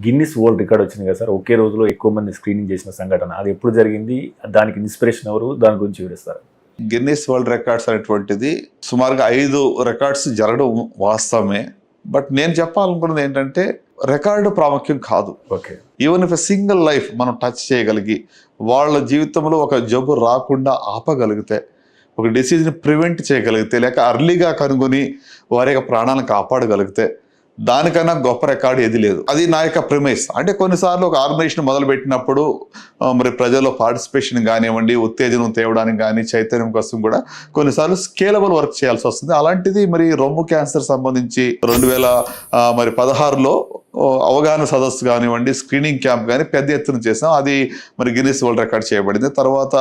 Guinness world record వచ్చింది కదా sir, ఒకే రోజులో ఎక్కువ మంది స్క్రీనింగ్ చేసిన సంఘటన, అది ఎప్పుడు జరిగింది, దానికి ఇన్స్పిరేషన్ ఎవరు, దాని గురించి వివరిస్తారు? గిన్నిస్ వరల్డ్ రికార్డ్స్ అనేటువంటిది సుమారుగా 5 రికార్డ్స్ జరగడం వాస్తవమే. బట్ నేను చెప్పాలనుకున్నది ఏంటంటే రికార్డు ప్రాముఖ్యం కాదు. Okay. Even if single life మనం టచ్ చేయగలిగి వాళ్ళ జీవితంలో ఒక జబ్బు రాకుండా ఆపగలిగితే, ఒక డిసీజ్ని ప్రివెంట్ చేయగలిగితే, లేక అర్లీగా కనుగొని వారి యొక్క ప్రాణాలను కాపాడగలిగితే దానికన్నా గొప్ప రికార్డు ఏది లేదు. అది నా యొక్క ప్రిమైస్. అంటే కొన్నిసార్లు ఒక ఆర్గనైజేషన్ మొదలుపెట్టినప్పుడు మరి ప్రజల్లో పార్టిసిపేషన్ కానివ్వండి, ఉత్తేజనం తేవడానికి కానీ, చైతన్యం కోసం కూడా కొన్నిసార్లు స్కేలబుల్ వర్క్ చేయాల్సి వస్తుంది. అలాంటిది మరి రొమ్ము క్యాన్సర్ సంబంధించి 2016లో అవగాహన సదస్సు కానివ్వండి, స్క్రీనింగ్ క్యాంప్ కానీ పెద్ద ఎత్తున చేసాం. అది మరి గిన్నిస్ వరల్డ్ రికార్డ్ చేయబడింది. తర్వాత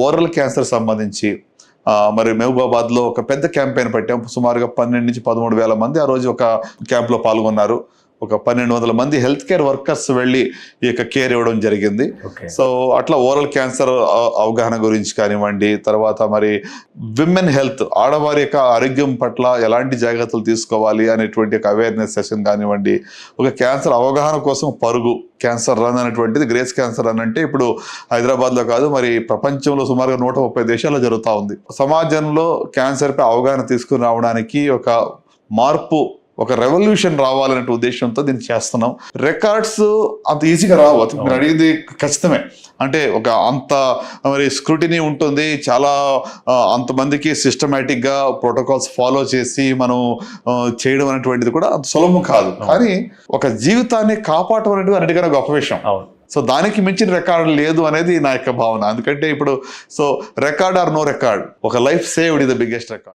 ఓరల్ క్యాన్సర్ సంబంధించి మరి మహబూబాబాద్లో ఒక పెద్ద క్యాంపెయిన్ పెట్టాం. సుమారుగా 12 నుంచి 13 వేల మంది ఆ రోజు ఒక క్యాంప్లో పాల్గొన్నారు. ఒక 1200 మంది హెల్త్ కేర్ వర్కర్స్ వెళ్ళి ఈ యొక్క కేర్ ఇవ్వడం జరిగింది. సో అట్లా ఓరల్ క్యాన్సర్ అవగాహన గురించి కానివ్వండి, తర్వాత మరి విమెన్ హెల్త్, ఆడవారి యొక్క ఆరోగ్యం పట్ల ఎలాంటి జాగ్రత్తలు తీసుకోవాలి అనేటువంటి ఒక అవేర్నెస్ సెషన్ కానివ్వండి, ఒక క్యాన్సర్ అవగాహన కోసం పరుగు, క్యాన్సర్ రన్ అనేటువంటిది, గ్రేస్ క్యాన్సర్ రన్ అంటే ఇప్పుడు హైదరాబాద్లో కాదు మరి ప్రపంచంలో సుమారుగా 130 దేశాల్లో జరుగుతూ ఉంది. సమాజంలో క్యాన్సర్పై అవగాహన తీసుకుని రావడానికి ఒక మార్పు, ఒక రెవల్యూషన్ రావాలనే ఉద్దేశంతో దీన్ని చేస్తున్నాం. రికార్డ్స్ అంత ఈజీగా రావు, మీరు అడిగింది ఖచ్చితమే. అంటే ఒక అంత మరి స్క్రూటినీ ఉంటుంది, చాలా అంతమందికి సిస్టమేటిక్గా ప్రోటోకాల్స్ ఫాలో చేసి మనం చేయడం అనేటువంటిది కూడా అంత సులభం కాదు. కానీ ఒక జీవితాన్ని కాపాడటం అనేది అన్నిటికన్నా గొప్ప విషయం. సో దానికి మించిన రికార్డ్ లేదు అనేది నా యొక్క భావన. ఎందుకంటే ఇప్పుడు so record or no record, ఒక life saved is the biggest record.